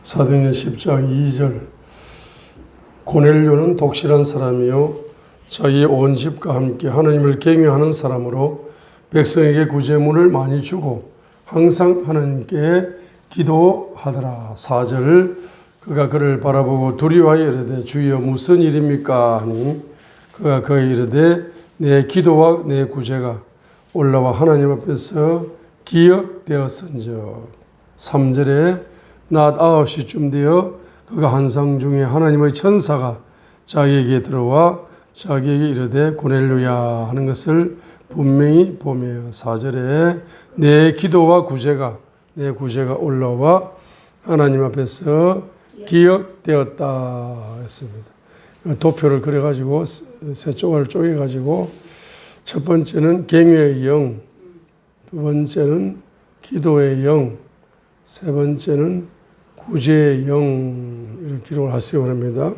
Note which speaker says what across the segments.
Speaker 1: 사도행전 10장 2절 고넬료는 독실한 사람이요 자기 온 집과 함께 하나님을 경외하는 사람으로 백성에게 구제물을 많이 주고 항상 하나님께 기도하더라. 4절 그가 그를 바라보고 두려워하여 이르되 주여 무슨 일입니까 하니 그가 그에게 이르되 내 기도와 내 구제가 올라와 하나님 앞에서 기억되었은즉. 3절에 낮 9시쯤 되어 그가 환상 중에 하나님의 천사가 자기에게 들어와 자기에게 이르되 고넬료야 하는 것을 분명히 보며 4절에 내 기도와 내 구제가 올라와 하나님 앞에서 기억되었다 했습니다. 도표를 그려가지고 세 조각을 쪼개가지고 첫 번째는 경외의 영, 두 번째는 기도의 영, 세 번째는 구제의 영 이렇게 기록을 하시기 바랍니다.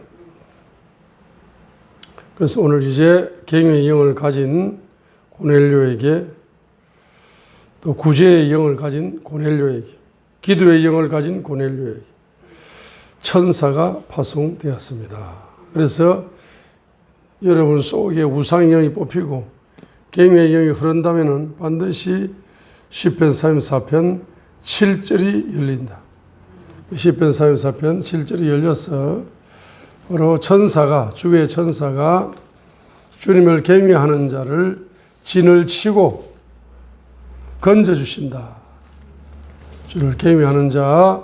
Speaker 1: 그래서 오늘 이제 경외의 영을 가진 고넬료에게 또 구제의 영을 가진 고넬료에게 기도의 영을 가진 고넬료에게 천사가 파송되었습니다. 그래서 여러분 속에 우상의 영이 뽑히고 경외의 영이 흐른다면 반드시 시편 34편 7절이 열린다. 시편 34편 7절이 열려서 바로 주의 천사가 주님을 경외하는 자를 진을 치고 건져주신다. 주를 경외하는 자,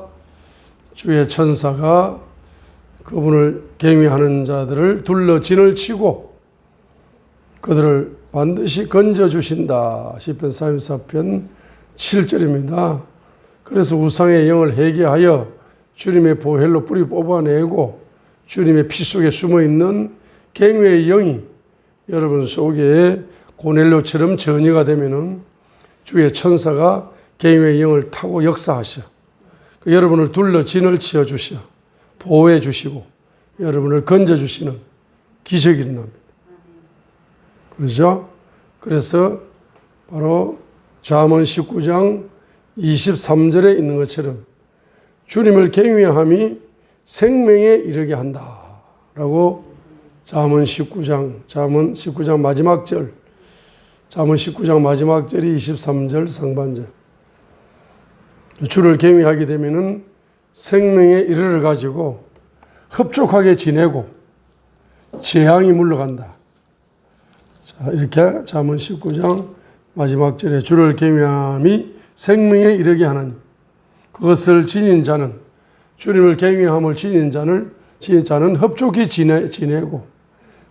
Speaker 1: 주의 천사가 그분을 경외하는 자들을 둘러 진을 치고 그들을 반드시 건져주신다. 시편 34편 7절입니다. 그래서 우상의 영을 해결하여 주님의 보혈로 뿌리 뽑아내고 주님의 피 속에 숨어있는 경외의 영이 여러분 속에 고넬료처럼 전이가 되면은 주의 천사가 경외의 영을 타고 역사하셔. 여러분을 둘러 진을 치어 주셔. 보호해 주시고 여러분을 건져 주시는 기적이 일어납니다. 그렇죠? 그래서 바로 잠언 19장 23절에 있는 것처럼 주님을 경외함이 생명에 이르게 한다라고 잠언 19장 마지막 절, 잠언 19장 마지막 절이 23절 상반절. 주를 경외하게 되면은 생명에 이르러 가지고 흡족하게 지내고 재앙이 물러간다. 자, 이렇게 잠언 19장 마지막 절에 주를 경외함이 생명에 이르게 하나니 그것을 지닌 자는 주님을 경외함을 지닌 자는 흡족히 지내고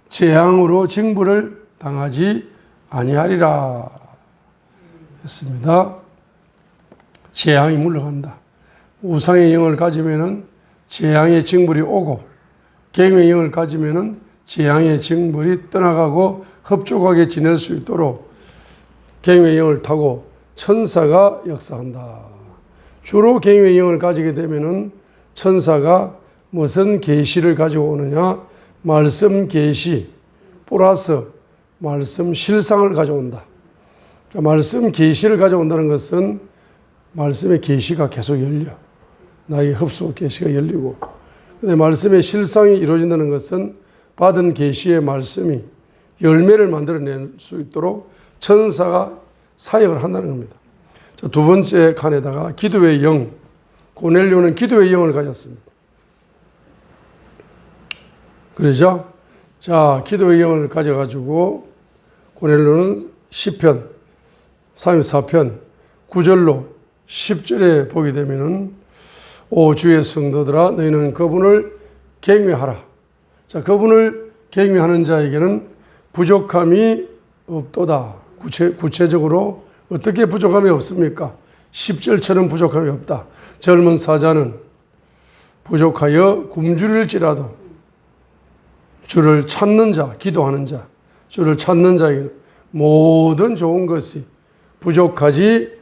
Speaker 1: 재앙으로 징벌을 당하지 아니하리라 했습니다. 재앙이 물러간다. 우상의 영을 가지면은 재앙의 징벌이 오고 경외의 영을 가지면은 재앙의 징벌이 떠나가고 흡족하게 지낼 수 있도록 경외의 영을 타고 천사가 역사한다. 주로 경외의 영을 가지게 되면은 천사가 무슨 계시를 가지고 오느냐? 말씀 계시 플러스 말씀 실상을 가져온다. 말씀 계시를 가져온다는 것은 말씀의 계시가 계속 열려. 나에게 흡수 계시가 열리고. 근데 말씀의 실상이 이루어진다는 것은 받은 계시의 말씀이 열매를 만들어낼 수 있도록 천사가 사역을 한다는 겁니다. 자, 두 번째 칸에다가 기도의 영. 고넬료는 기도의 영을 가졌습니다. 그러죠? 자, 기도의 영을 가져가지고 고넬료는 시편 34편 9절로 10절에 보게 되면은 오 주의 성도들아 너희는 그분을 경외하라. 자, 그분을 경외하는 자에게는 부족함이 없도다. 구체적으로 어떻게 부족함이 없습니까? 10절처럼 부족함이 없다. 젊은 사자는 부족하여 굶주릴지라도 주를 찾는 자, 기도하는 자, 주를 찾는 자에게는 모든 좋은 것이 부족하지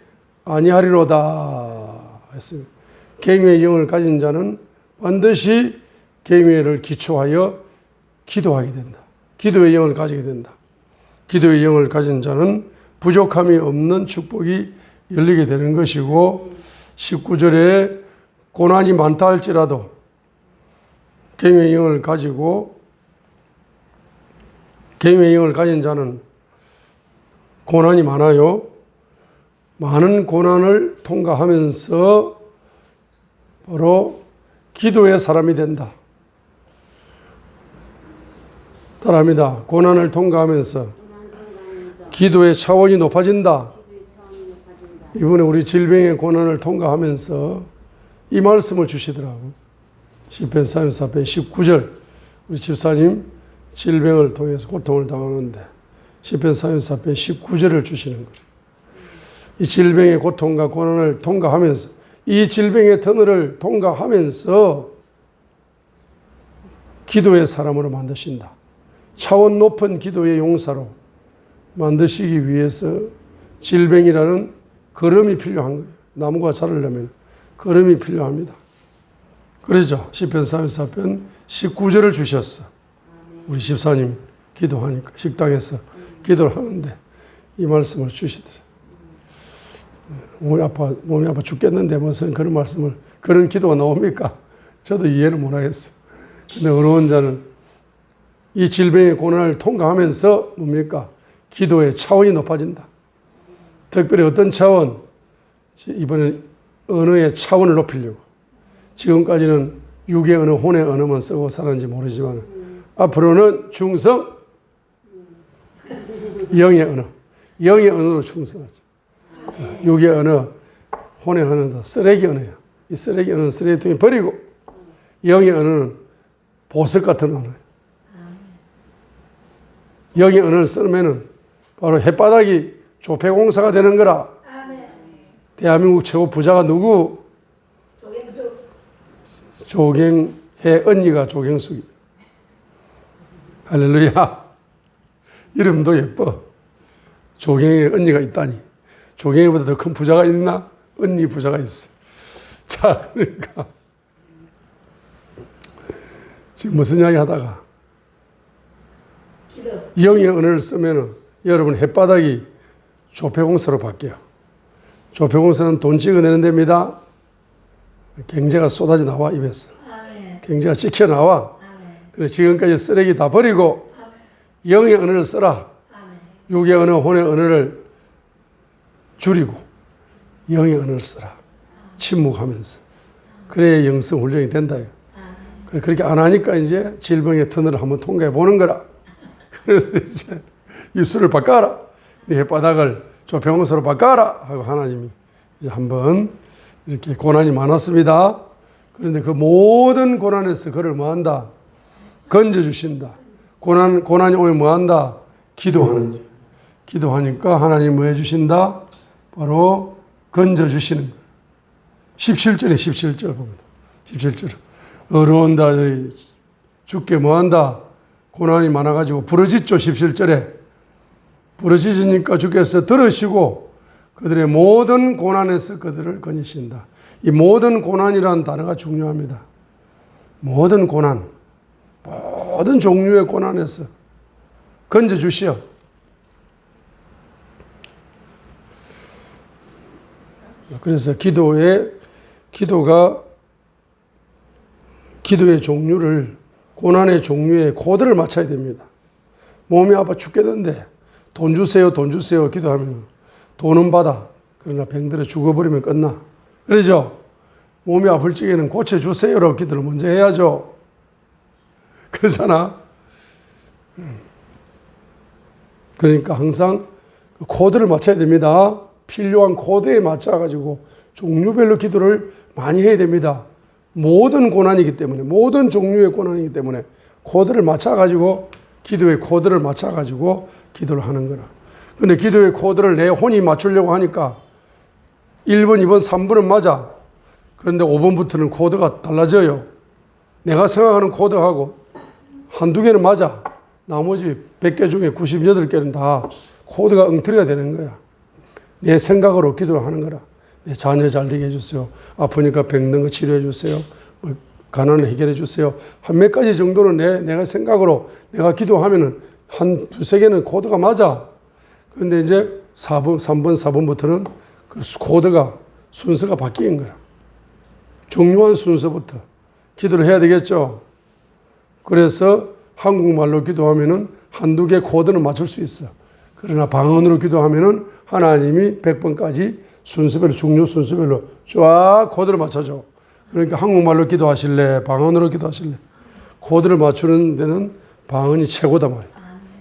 Speaker 1: 아니하리로다 했습니다. 경외의 영을 가진 자는 반드시 경외를 기초하여 기도하게 된다. 기도의 영을 가지게 된다. 기도의 영을 가진 자는 부족함이 없는 축복이 열리게 되는 것이고 19절에 고난이 많다 할지라도 갱의 영을 가지고 갱의 영을 가진 자는 고난이 많아요. 많은 고난을 통과하면서 바로 기도의 사람이 된다. 따라합니다. 고난을 통과하면서 기도의 차원이 높아진다. 이번에 우리 질병의 고난을 통과하면서 이 말씀을 주시더라고. 시편 34편 19절. 우리 집사님 질병을 통해서 고통을 당하는데 시편 34편 19절을 주시는 거예요. 이 질병의 고통과 고난을 통과하면서 이 질병의 터널을 통과하면서 기도의 사람으로 만드신다. 차원 높은 기도의 용사로 만드시기 위해서 질병이라는 걸음이 필요한 거예요. 나무가 자라려면 걸음이 필요합니다. 그러죠. 시편 34편 19절을 주셨어. 우리 집사님 기도하니까 식당에서 기도를 하는데 이 말씀을 주시더라. 몸이 아파 죽겠는데 무슨 그런 말씀을, 그런 기도가 나옵니까? 저도 이해를 못 하겠어요. 근데 어려운 자는 이 질병의 고난을 통과하면서 뭡니까? 기도의 차원이 높아진다. 특별히 어떤 차원? 이번엔 언어의 차원을 높이려고. 지금까지는 육의 언어, 혼의 언어만 쓰고 살았는지 모르지만 앞으로는 충성, 영의 언어. 영의 언어로 충성하죠. 육의 언어, 혼의 언어도 쓰레기 언어예요. 이 쓰레기 언어는 쓰레기통에 버리고 영의 언어는 보석 같은 언어예요. 영의 언어를 쓰면은 바로 햇바닥이 조폐공사가 되는 거라. 대한민국 최고 부자가 누구? 조경혜 언니가 조경숙이. 할렐루야. 이름도 예뻐. 조경혜 언니가 있다니. 조경혜보다 더 큰 부자가 있나? 언니 부자가 있어. 자, 그러니까 지금 무슨 이야기 하다가 영의 언어를 쓰면은 여러분 햇바닥이 조폐공사로 바뀌어요. 조폐공사는 돈 찍어내는 데입니다. 경제가 쏟아져 나와 입에서. 경제가 찍혀 나와. 그래서 지금까지 쓰레기 다 버리고 영의 언어를 써라. 육의 언어, 혼의 언어를 줄이고 영의 언어를 써라. 침묵하면서. 그래야 영성 훈련이 된다. 그렇게 안 하니까 이제 질병의 터널을 한번 통과해 보는 거라. 그래서 이제 입술을 바꿔라. 네 혓바닥을 조평원서로 바꿔라. 하고 하나님이 이제 한번 이렇게 고난이 많았습니다. 그런데 그 모든 고난에서 그를 뭐한다? 건져주신다. 고난이 오면 뭐한다? 기도하는지. 기도하니까 하나님 뭐 해주신다? 바로 건져주시는 거예요. 17절에 17절 봅니다. 17절. 어려운 자들이 죽게 뭐한다? 고난이 많아가지고 부르짖죠. 17절에. 부르짖으니까 주께서 들으시고 그들의 모든 고난에서 그들을 건지신다. 이 모든 고난이라는 단어가 중요합니다. 모든 고난, 모든 종류의 고난에서 건져주시오. 그래서 기도의 종류를, 고난의 종류에 코드를 맞춰야 됩니다. 몸이 아파 죽겠는데 돈 주세요, 돈 주세요 기도하면 돈은 받아. 그러나 병들어 죽어버리면 끝나. 그러죠? 몸이 아플 적에는 고쳐주세요라고 기도를 먼저 해야죠. 그러잖아. 그러니까 항상 코드를 맞춰야 됩니다. 필요한 코드에 맞춰가지고 종류별로 기도를 많이 해야 됩니다. 모든 고난이기 때문에, 모든 종류의 고난이기 때문에 코드를 맞춰가지고, 기도의 코드를 맞춰가지고 기도를 하는 거라. 근데 기도의 코드를 내 혼이 맞추려고 하니까 1번, 2번, 3번은 맞아. 그런데 5번부터는 코드가 달라져요. 내가 생각하는 코드하고 한두 개는 맞아. 나머지 100개 중에 98개는 다 코드가 엉터리가 되는 거야. 내 생각으로 기도를 하는 거라. 내 자녀 잘 되게 해주세요. 아프니까 병든 거 치료해 주세요. 가난을 해결해 주세요. 한 몇 가지 정도는 내가 생각으로 내가 기도하면은 한 두세 개는 코드가 맞아. 그런데 이제 4번, 3번, 4번부터는 그 코드가, 순서가 바뀐 거라. 중요한 순서부터 기도를 해야 되겠죠. 그래서 한국말로 기도하면은 한두 개 코드는 맞출 수 있어. 그러나 방언으로 기도하면은 하나님이 100번까지 순서별로, 중요 순서별로 쫙 코드를 맞춰줘. 그러니까 한국말로 기도하실래? 방언으로 기도하실래? 코드를 맞추는 데는 방언이 최고다 말이야.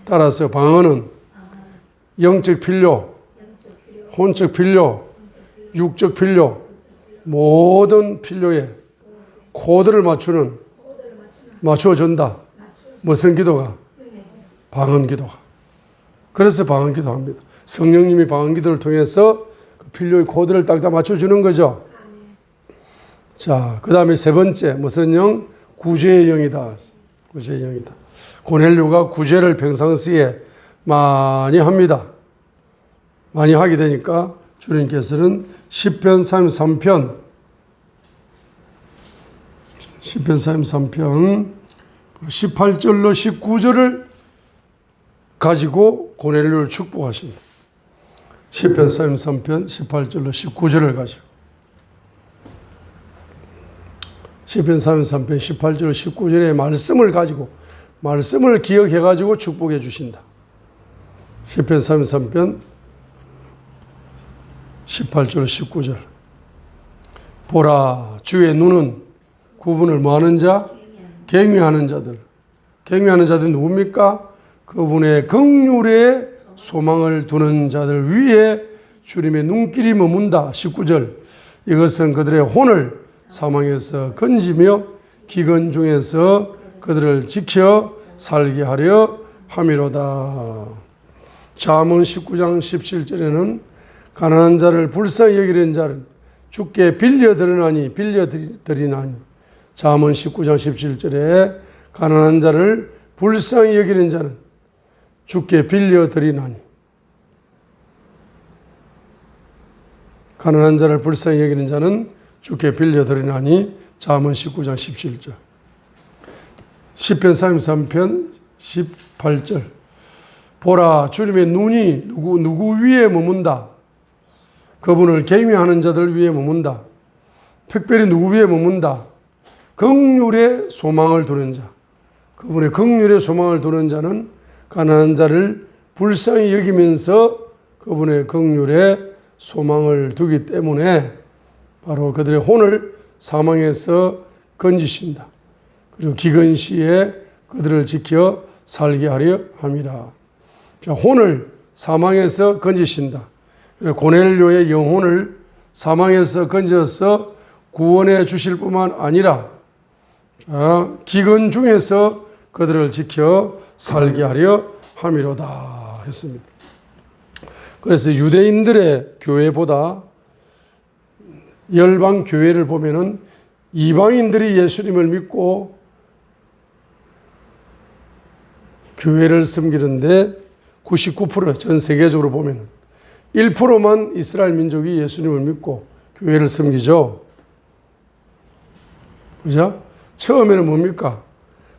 Speaker 1: 따라서 방언은 영적 필요, 혼적 필요, 육적 필요, 모든 필요에 코드를 맞춰준다. 무슨 기도가? 방언 기도가. 그래서 방언 기도합니다. 성령님이 방언 기도를 통해서 그 필요의 코드를 딱딱 맞춰주는 거죠. 자, 그 다음에 세 번째, 무슨 영? 구제의 영이다. 구제의 영이다. 고넬료가 구제를 평상시에 많이 합니다. 많이 하게 되니까 주님께서는 시편 33편 18절로 19절을 가지고 고넬료를 축복하신다. 시편 33편 18절로 19절을 가지고 시편 33편 18절 19절의 말씀을 가지고 말씀을 기억해 가지고 축복해 주신다. 시편 33편 18절 19절 보라 주의 눈은 구분을 뭐하는 자? 경외하는 자들. 경외하는 자들은 누굽니까? 그분의 긍휼에 소망을 두는 자들 위에 주님의 눈길이 머문다. 19절 이것은 그들의 혼을 사망에서 건지며 기근 중에서 그들을 지켜 살게 하려 함이로다. 잠언 19장 17절에는 가난한 자를 불쌍히 여기는 자를 주께 빌려드리나니 잠언 19장 17절에 가난한 자를 불쌍히 여기는 자는 주께 빌려드리나니 가난한 자를 불쌍히 여기는 자는 주께 빌려드리나니 잠언 19장 17절 시편 33편 18절 보라 주님의 눈이 누구 위에 머문다. 그분을 경외하는 자들 위에 머문다. 특별히 누구 위에 머문다. 긍휼의 소망을 두는 자. 그분의 긍휼의 소망을 두는 자는 가난한 자를 불쌍히 여기면서 그분의 긍휼의 소망을 두기 때문에 바로 그들의 혼을 사망에서 건지신다. 그리고 기근 시에 그들을 지켜 살게 하려 함이라. 자, 혼을 사망에서 건지신다. 고넬료의 영혼을 사망에서 건져서 구원해 주실 뿐만 아니라 기근 중에서 그들을 지켜 살게 하려 함이로다 했습니다. 그래서 유대인들의 교회보다 열방 교회를 보면은 이방인들이 예수님을 믿고 교회를 섬기는데 99% 전 세계적으로 보면은 1%만 이스라엘 민족이 예수님을 믿고 교회를 섬기죠. 그죠? 처음에는 뭡니까?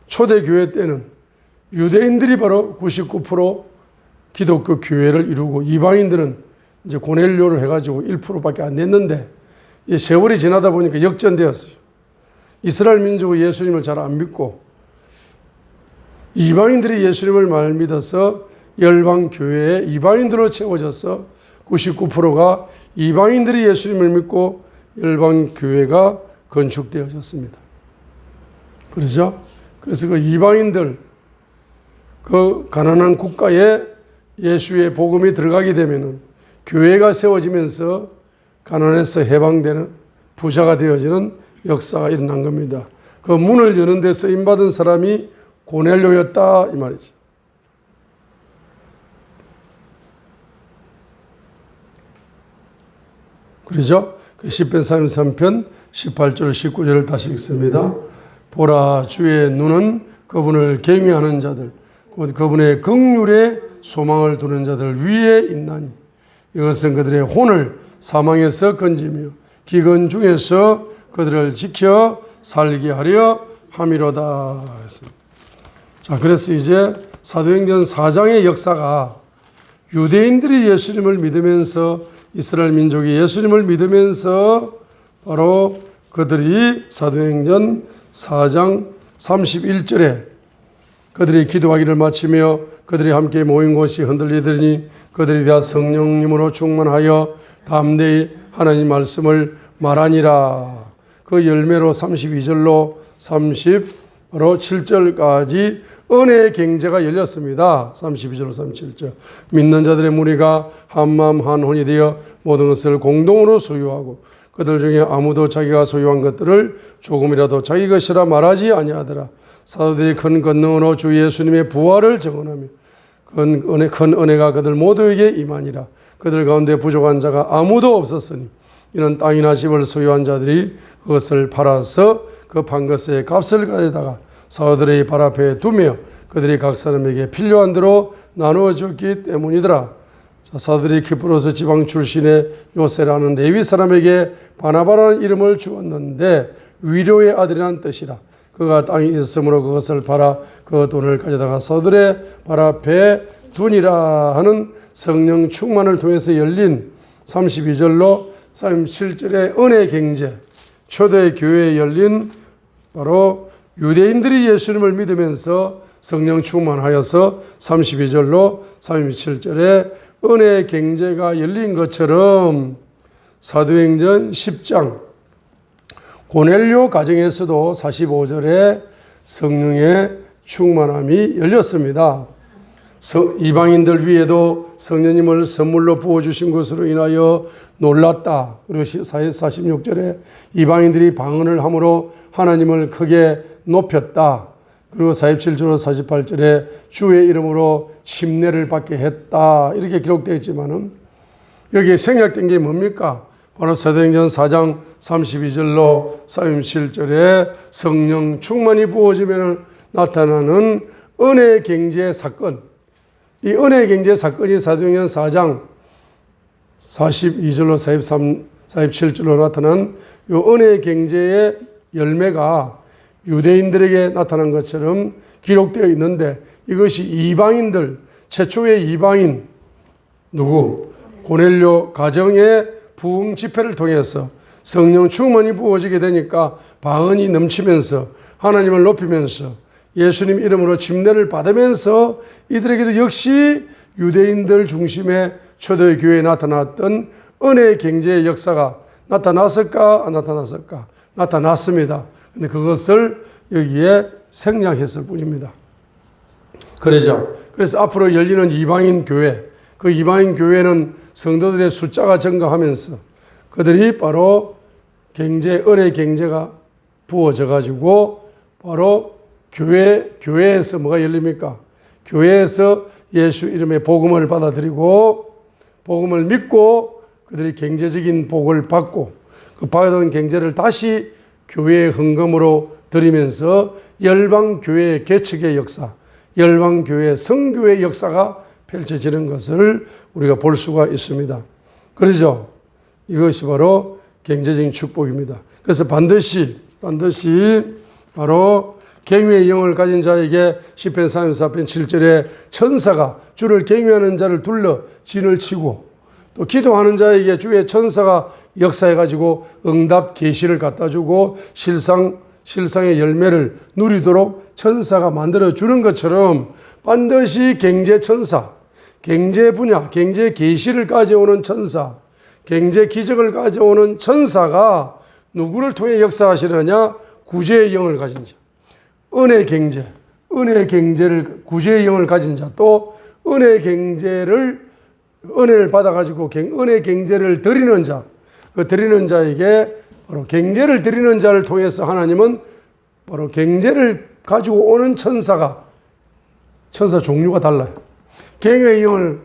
Speaker 1: 초대교회 때는 유대인들이 바로 99% 기독교 교회를 이루고 이방인들은 이제 고넬료를 해가지고 1%밖에 안 됐는데 이제 세월이 지나다 보니까 역전되었어요. 이스라엘 민족은 예수님을 잘 안 믿고 이방인들이 예수님을 말 믿어서 열방 교회에 이방인들로 채워져서 99%가 이방인들이 예수님을 믿고 열방 교회가 건축되어졌습니다. 그렇죠? 그래서 그 이방인들 그 가난한 국가에 예수의 복음이 들어가게 되면은 교회가 세워지면서 가난에서 해방되는 부자가 되어지는 역사가 일어난 겁니다. 그 문을 여는 데 쓰임받은 사람이 고넬료였다 이 말이죠. 그러죠? 그 시편 33편 18절 19절을 다시 읽습니다. 보라 주의 눈은 그분을 경외하는 자들 그분의 긍휼에 소망을 두는 자들 위에 있나니 이것은 그들의 혼을 사망에서 건지며 기근 중에서 그들을 지켜 살게 하려 함이로다 했습니다. 자, 그래서 이제 사도행전 4장의 역사가 유대인들이 예수님을 믿으면서 이스라엘 민족이 예수님을 믿으면서 바로 그들이 사도행전 4장 31절에 그들이 기도하기를 마치며 그들이 함께 모인 곳이 흔들리더니 그들이 다 성령님으로 충만하여 담대히 하나님 말씀을 말하니라. 그 열매로 32절로 30바로 7절까지 은혜의 경제가 열렸습니다. 32절로 37절. 믿는 자들의 무리가 한마음 한혼이 되어 모든 것을 공동으로 소유하고 그들 중에 아무도 자기가 소유한 것들을 조금이라도 자기 것이라 말하지 아니하더라. 사도들이 큰 권능으로 주 예수님의 부활을 증언하며 큰 은혜가 그들 모두에게 임하니라. 그들 가운데 부족한 자가 아무도 없었으니 이는 땅이나 집을 소유한 자들이 그것을 팔아서 그 판 것의 값을 가져다가 사도들의 발 앞에 두며 그들이 각 사람에게 필요한 대로 나누어 줬기 때문이더라. 자, 사도들이 키프로스 지방 출신의 요세라는 레위 사람에게 바나바라는 이름을 주었는데 위로의 아들이라는 뜻이라. 그가 땅이 있었으므로 그것을 팔아 그 돈을 가져다가 사도들의 발 앞에 두니라 하는 성령 충만을 통해서 열린 32절로 37절의 은혜 경제, 초대 교회에 열린 바로 유대인들이 예수님을 믿으면서 성령 충만하여서 32절로 37절에 은혜 경제가 열린 것처럼 사도행전 10장 고넬료 가정에서도 45절에 성령의 충만함이 열렸습니다. 이방인들 위에도 성령님을 선물로 부어주신 것으로 인하여 놀랐다. 그리고 46절에 이방인들이 방언을 함으로 하나님을 크게 높였다. 그리고 47절로 48절에 주의 이름으로 침례를 받게 했다. 이렇게 기록되어 있지만은 여기에 생략된 게 뭡니까? 바로 사도행전 4장 32절로 37절에 성령 충만이 부어지면 나타나는 은혜 경제 사건. 이 은혜 경제 사건이 사도행전 4장 42절로 47절로 나타난 이 은혜 경제의 열매가 유대인들에게 나타난 것처럼 기록되어 있는데 이것이 이방인들, 최초의 이방인 누구? 고넬료 가정의 부흥 집회를 통해서 성령 충만이 부어지게 되니까 방언이 넘치면서 하나님을 높이면서 예수님 이름으로 침례를 받으면서 이들에게도 역시 유대인들 중심의 초대교회에 나타났던 은혜의 경제의 역사가 나타났을까? 안 나타났을까? 나타났습니다. 근데 그것을 여기에 생략했을 뿐입니다. 그래서 앞으로 열리는 이방인 교회, 그 이방인 교회는 성도들의 숫자가 증가하면서 그들이 바로 은혜 경제가 부어져 가지고 바로 교회에서 뭐가 열립니까? 교회에서 예수 이름의 복음을 받아들이고 복음을 믿고 그들이 경제적인 복을 받고 그 받은 경제를 다시 교회의 헌금으로 드리면서 열방교회의 개척의 역사, 열방교회 성교회의 역사가 펼쳐지는 것을 우리가 볼 수가 있습니다. 그렇죠? 이것이 바로 경제적인 축복입니다. 그래서 반드시 바로 경외의 영을 가진 자에게 시편 34편 7절에 천사가 주를 경외하는 자를 둘러 진을 치고 또 기도하는 자에게 주의 천사가 역사해가지고 응답 계시를 갖다 주고 실상의 열매를 누리도록 천사가 만들어 주는 것처럼 반드시 경제천사, 경제 분야, 경제 계시를 가져오는 천사, 경제 기적을 가져오는 천사가 누구를 통해 역사하시느냐? 구제의 영을 가진 자, 은혜 경제를 구제의 영을 가진 자, 또 은혜를 받아가지고 은혜 경제를 드리는 자, 그 드리는 자에게 바로 경제를 드리는 자를 통해서 하나님은 바로 경제를 가지고 오는 천사 종류가 달라요. 경외의 영을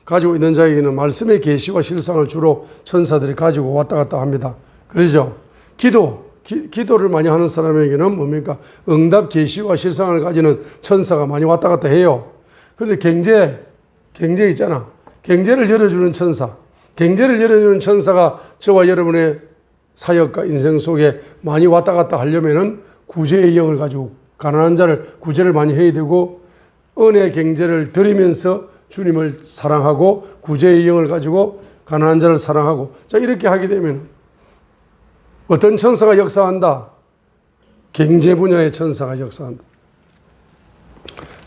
Speaker 1: 가지고 있는 자에게는 말씀의 계시와 실상을 주로 천사들이 가지고 왔다 갔다 합니다. 그러죠? 기도를 많이 하는 사람에게는 뭡니까? 응답 계시와 실상을 가지는 천사가 많이 왔다 갔다 해요. 그런데 경제 있잖아. 경제를 열어주는 천사. 경제를 열어주는 천사가 저와 여러분의 사역과 인생 속에 많이 왔다 갔다 하려면은 구제의 영을 가지고 가난한 자를 구제를 많이 해야 되고 은혜 경제를 드리면서 주님을 사랑하고 구제의 영을 가지고 가난한 자를 사랑하고 자 이렇게 하게 되면 어떤 천사가 역사한다? 경제 분야의 천사가 역사한다.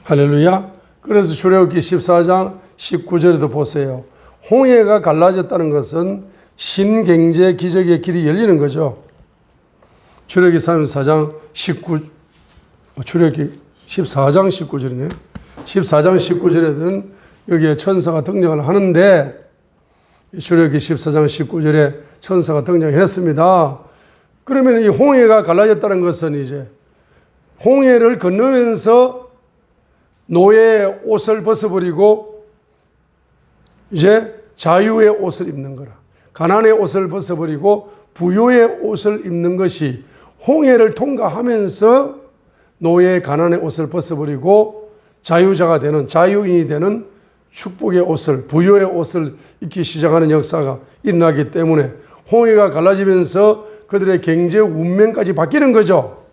Speaker 1: 할렐루야. 그래서 출애굽기 14장 19절에도 보세요. 홍해가 갈라졌다는 것은 신경제 기적의 길이 열리는 거죠. 출애굽기 34장 19, 출애굽기 14장 19절이네요. 14장 19절에는 여기에 천사가 등장을 하는데, 출애굽기 14장 19절에 천사가 등장했습니다. 그러면 이 홍해가 갈라졌다는 것은 이제 홍해를 건너면서 노예의 옷을 벗어버리고 이제 자유의 옷을 입는 거라. 가난의 옷을 벗어버리고 부요의 옷을 입는 것이 홍해를 통과하면서 노예의 가난의 옷을 벗어버리고 자유자가 되는, 자유인이 되는 축복의 옷을, 부요의 옷을 입기 시작하는 역사가 일어나기 때문에 홍해가 갈라지면서 그들의 경제 운명까지 바뀌는 거죠.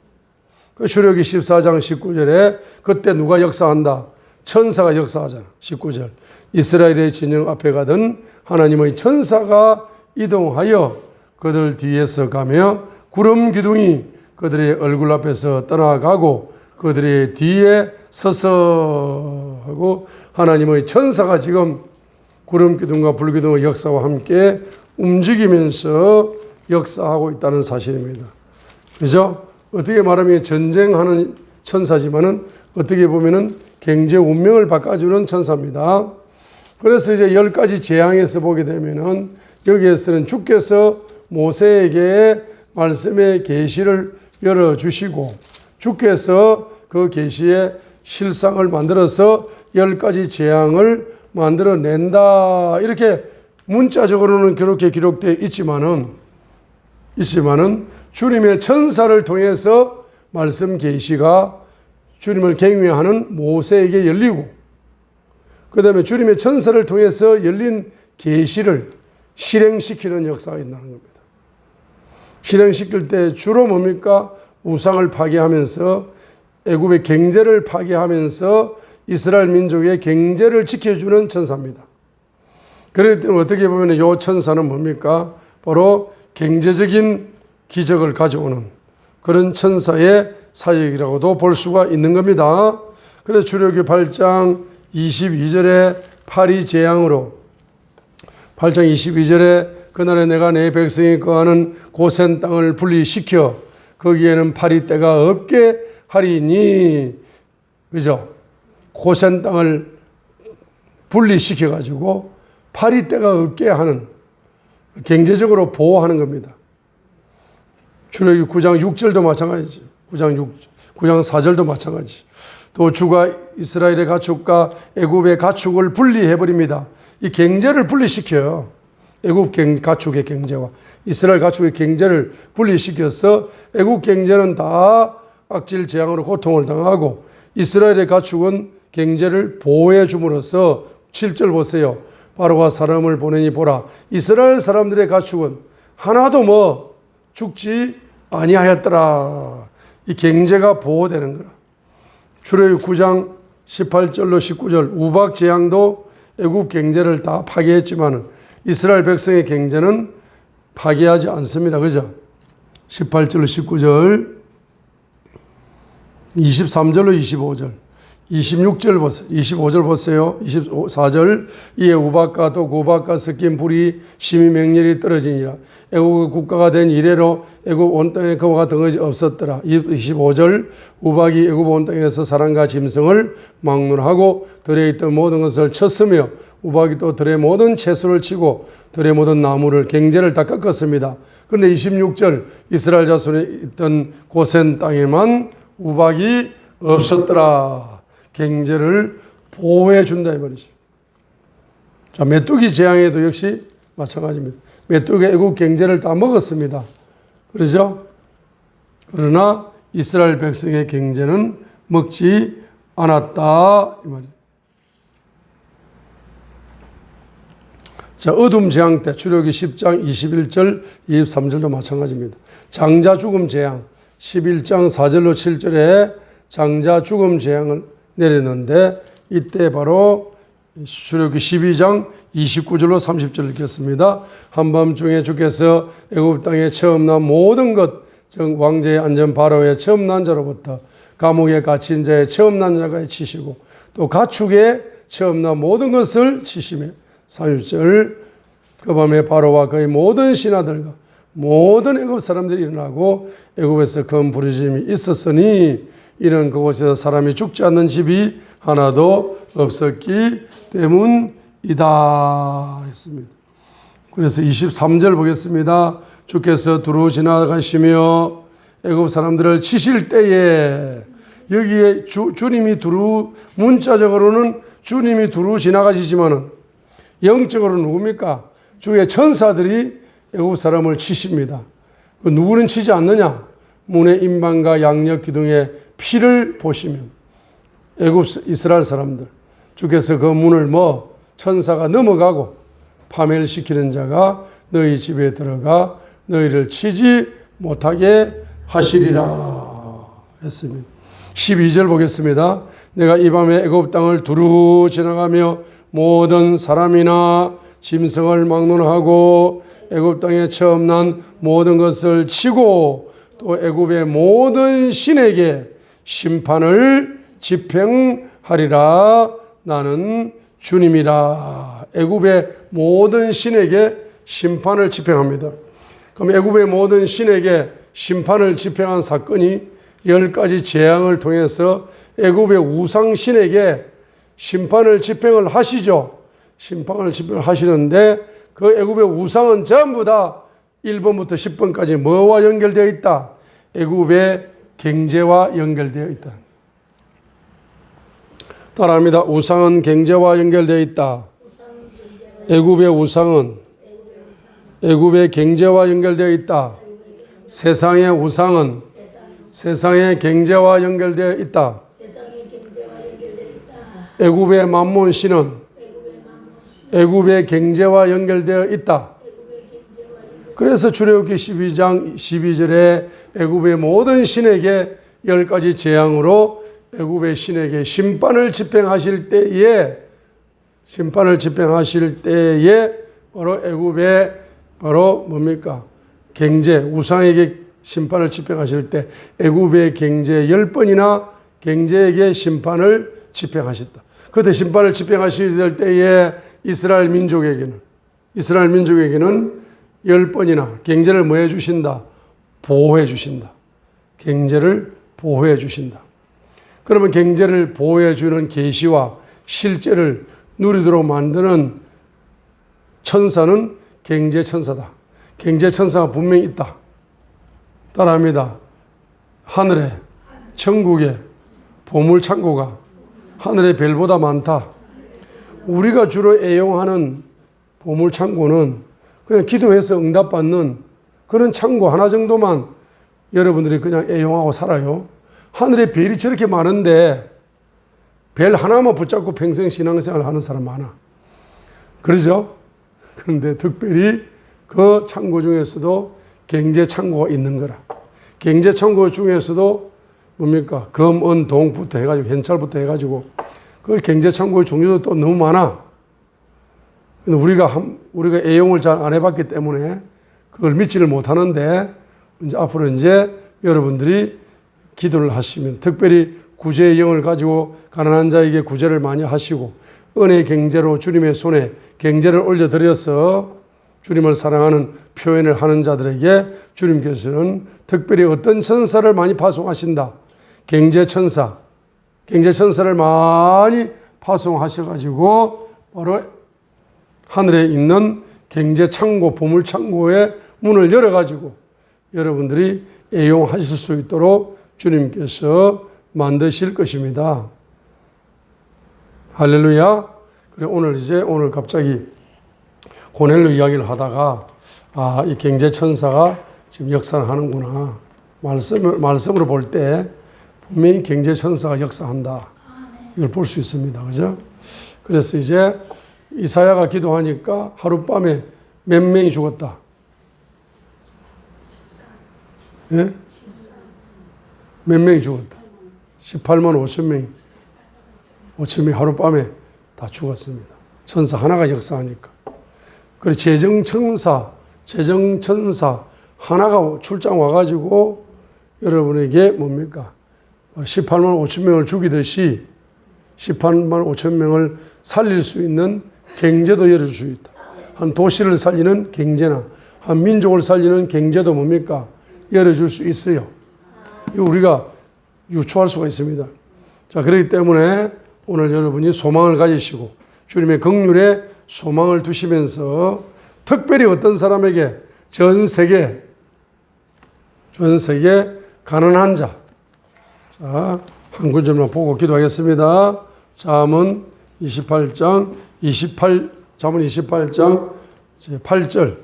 Speaker 1: 그 출애굽기 14장 19절에 그때 누가 역사한다? 천사가 역사하잖아. 19절. 이스라엘의 진영 앞에 가던 하나님의 천사가 이동하여 그들 뒤에서 가며 구름 기둥이 그들의 얼굴 앞에서 떠나가고 그들의 뒤에 서서 하고, 하나님의 천사가 지금 구름 기둥과 불 기둥의 역사와 함께 움직이면서 역사하고 있다는 사실입니다. 그죠? 어떻게 말하면 전쟁하는 천사지만은 어떻게 보면은 경제 운명을 바꿔주는 천사입니다. 그래서 이제 10가지 재앙에서 보게 되면은 여기에서는 주께서 모세에게 말씀의 계시를 열어주시고 주께서 그 계시의 실상을 만들어서 10가지 재앙을 만들어낸다. 이렇게 문자적으로는 그렇게 기록되어 있지만은 주님의 천사를 통해서 말씀 계시가 주님을 경외하는 모세에게 열리고, 그 다음에 주님의 천사를 통해서 열린 계시를 실행시키는 역사가 일어나는 겁니다. 실행시킬 때 주로 뭡니까? 우상을 파괴하면서 애굽의 경제를 파괴하면서 이스라엘 민족의 경제를 지켜주는 천사입니다. 그렇기 때문에 어떻게 보면 이 천사는 뭡니까? 바로 경제적인 기적을 가져오는 그런 천사의 사역이라고도 볼 수가 있는 겁니다. 그래서 출애굽기 8장 22절에 파리 재앙으로, 8장 22절에 그날에 내가 내 백성이 거하는 고센 땅을 분리시켜 거기에는 파리떼가 없게 하리니, 그죠? 고센 땅을 분리시켜 가지고 파리떼가 없게 하는, 경제적으로 보호하는 겁니다. 출애굽기 9장 6절도 마찬가지죠. 9장 4절도 마찬가지. 또 주가 이스라엘의 가축과 애굽의 가축을 분리해버립니다. 이 경제를 분리시켜요. 애굽 가축의 경제와 이스라엘 가축의 경제를 분리시켜서 애굽 경제는 다 악질 재앙으로 고통을 당하고 이스라엘의 가축은 경제를 보호해 줌으로써 7절 보세요. 바로가 사람을 보내니 보라, 이스라엘 사람들의 가축은 하나도 죽지 아니하였더라. 이 경제가 보호되는 거라. 출애굽기 9장 18절로 19절 우박 재앙도 애굽 경제를 다 파괴했지만 이스라엘 백성의 경제는 파괴하지 않습니다. 그죠? 18절로 19절, 23절로 25절, 26절 보세요. 25절 보세요. 24절 이에 우박과 또 고박과 섞인 불이 심히 맹렬히 떨어지니라. 애국 국가가 된 이래로 애국 온 땅에 그와 같은 것이 없었더라. 25절 우박이 애국 온 땅에서 사람과 짐승을 막론하고 들에 있던 모든 것을 쳤으며 우박이 또 들의 모든 채소를 치고 들의 모든 나무를 경제를 다 꺾었습니다. 그런데 26절 이스라엘 자손에 있던 고센 땅에만 우박이 없었더라. 경제를 보호해 준다 이 말이죠. 자, 메뚜기 재앙에도 역시 마찬가지입니다. 메뚜기가 애국 경제를 다 먹었습니다. 그러죠? 그러나 이스라엘 백성의 경제는 먹지 않았다 이 말이죠. 자, 어둠 재앙 때 출애굽기 10장 21절 23절도 마찬가지입니다. 장자 죽음 재앙 11장 4절로 7절에 장자 죽음 재앙을 내렸는데 이때 바로 출애굽기 12장 29절로 30절 읽겠습니다. 한밤중에 주께서 애굽 땅에 처음 난 모든 것, 즉 왕제의 안전 바로의 처음 난 자로부터 감옥에 갇힌 자의 처음 난 자가 치시고 또 가축의 처음 난 모든 것을 치시며 30절 그 밤에 바로와 그의 모든 신하들과 모든 애굽 사람들이 일어나고 애굽에서 큰 부르짖음이 있었으니 이는 그곳에서 사람이 죽지 않는 집이 하나도 없었기 때문이다 했습니다. 그래서 23절 보겠습니다. 주께서 두루 지나가시며 애굽 사람들을 치실 때에 여기에 주님이 두루 문자적으로는 주님이 두루 지나가시지만은 영적으로는 누굽니까? 주의 천사들이 애굽 사람을 치십니다. 그 누구는 치지 않느냐? 문의 임방과 양옆 기둥에 피를 보시면 애굽 이스라엘 사람들 주께서 그 문을 천사가 넘어가고 파멸시키는 자가 너희 집에 들어가 너희를 치지 못하게 하시리라 했습니다. 12절 보겠습니다. 내가 이 밤에 애굽 땅을 두루 지나가며 모든 사람이나 짐승을 막론하고 애굽 땅에 처음 난 모든 것을 치고 또 애굽의 모든 신에게 심판을 집행하리라. 나는 주님이라. 애굽의 모든 신에게 심판을 집행합니다. 그럼 애굽의 모든 신에게 심판을 집행한 사건이 10가지 재앙을 통해서 애굽의 우상 신에게 심판을 집행을 하시죠. 심판을 집행을 하시는데 그 애굽의 우상은 전부 다 1번부터 10번까지 뭐와 연결되어 있다? 애굽의 경제와 연결되어 있다. 따라합니다. 우상은 경제와 연결되어 있다. 애굽의 우상은 애굽의 경제와 연결되어 있다. 세상의 우상은 세상의 경제와 연결되어 있다. 애굽의 만몬 신은 애굽의 경제와 연결되어 있다. 그래서 출애굽기 12장 12절에 애굽의 모든 신에게 10가지 재앙으로 애굽의 신에게 심판을 집행하실 때에 바로 애굽의 바로 뭡니까? 경제, 우상에게 심판을 집행하실 때 애굽의 경제 10번이나 경제에게 심판을 집행하셨다. 그때 심판을 집행하실 때에 이스라엘 민족에게는 10번이나 경제를 뭐 해주신다? 보호해 주신다. 경제를 보호해 주신다. 그러면 경제를 보호해 주는 계시와 실제를 누리도록 만드는 천사는 경제천사다. 경제천사가 분명히 있다. 따라합니다. 하늘에 천국에 보물창고가 하늘의 별보다 많다. 우리가 주로 애용하는 보물창고는 그냥 기도해서 응답받는 그런 창고 하나 정도만 여러분들이 그냥 애용하고 살아요. 하늘에 별이 저렇게 많은데 별 하나만 붙잡고 평생 신앙생활을 하는 사람 많아. 그러죠? 그런데 특별히 그 창고 중에서도 경제창고가 있는 거라. 경제창고 중에서도 뭡니까? 금, 은, 동부터 해가지고 현찰부터 해가지고 그 경제창고의 종류도 또 너무 많아. 우리가 애용을 잘 안 해봤기 때문에 그걸 믿지를 못하는데 이제 앞으로 이제 여러분들이 기도를 하시면 특별히 구제의 영을 가지고 가난한 자에게 구제를 많이 하시고 은혜의 경제로 주님의 손에 경제를 올려드려서 주님을 사랑하는 표현을 하는 자들에게 주님께서는 특별히 어떤 천사를 많이 파송하신다. 경제천사를 많이 파송하셔가지고 바로 하늘에 있는 경제창고, 보물창고의 문을 열어가지고 여러분들이 애용하실 수 있도록 주님께서 만드실 것입니다. 할렐루야. 그래 오늘 갑자기 고넬료 이야기를 하다가 이 경제천사가 지금 역사를 하는구나. 말씀으로 볼 때 분명히 경제천사가 역사한다. 이걸 볼 수 있습니다. 그죠? 그래서 이제 이사야가 기도하니까 하룻밤에 몇 명이 죽었다. 예? 몇 명이 죽었다. 18만 5천 명이. 5천 명이 하룻밤에 다 죽었습니다. 천사 하나가 역사하니까. 그리고 재정천사 하나가 출장 와가지고 여러분에게 뭡니까? 18만 5천 명을 죽이듯이 18만 5천 명을 살릴 수 있는 경제도 열어줄 수 있다. 한 도시를 살리는 경제나 한 민족을 살리는 경제도 뭡니까? 열어줄 수 있어요. 이거 우리가 유추할 수가 있습니다. 자, 그렇기 때문에 오늘 여러분이 소망을 가지시고 주님의 긍휼에 소망을 두시면서 특별히 어떤 사람에게 전 세계 가난한 자, 자, 한 구절만 보고 기도하겠습니다. 잠언 28장 8절.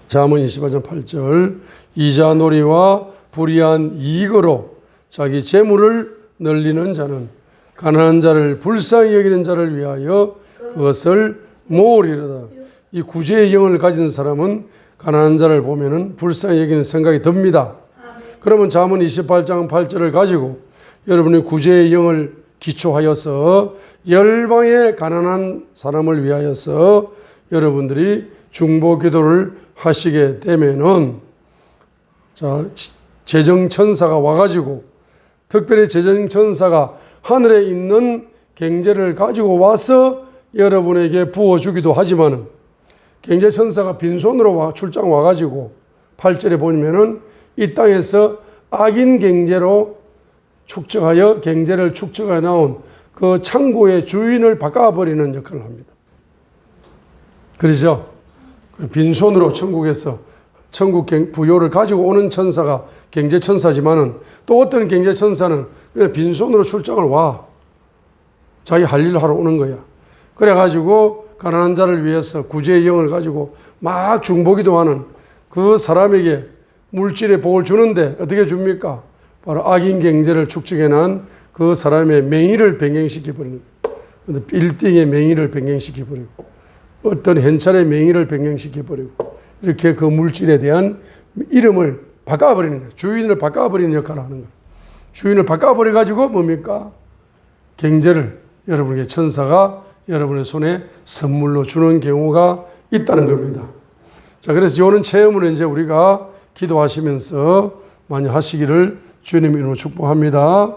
Speaker 1: 잠언 28장 8절. 이자놀이와 불의한 이익으로 자기 재물을 늘리는 자는 가난한 자를 불쌍히 여기는 자를 위하여 그것을 모으리로다. 이 구제의 영을 가진 사람은 가난한 자를 보면은 불쌍히 여기는 생각이 듭니다. 그러면 잠언 28장 8절을 가지고 여러분이 구제의 영을 기초하여서 열방의 가난한 사람을 위하여서 여러분들이 중보 기도를 하시게 되면은 자, 재정천사가 와가지고 특별히 재정천사가 하늘에 있는 경제를 가지고 와서 여러분에게 부어주기도 하지만은 경제천사가 빈손으로 출장 와가지고 8절에 보면은 이 땅에서 악인 경제로 축적하여 경제를 축적해 나온 그 창고의 주인을 바꿔버리는 역할을 합니다. 그렇죠? 빈손으로 천국에서 천국 부요를 가지고 오는 천사가 경제천사지만은 또 어떤 경제천사는 그냥 빈손으로 출장을 와. 자기 할 일을 하러 오는 거야. 그래가지고 가난한 자를 위해서 구제의 영을 가지고 막 중보기도 하는 그 사람에게 물질의 복을 주는데 어떻게 줍니까? 바로 악인 경제를 축적해 난 그 사람의 명의를 변경시켜버리는 거예요. 빌딩의 명의를 변경시켜버리고 어떤 현찰의 명의를 변경시켜버리고 이렇게 그 물질에 대한 이름을 바꿔버리는 거예요. 주인을 바꿔버리는 역할을 하는 거예요. 주인을 바꿔버려가지고 뭡니까? 경제를 여러분에게 천사가 여러분의 손에 선물로 주는 경우가 있다는 겁니다. 자, 그래서 이런 체험을 이제 우리가 기도하시면서 많이 하시기를 주님 이름으로 축복합니다.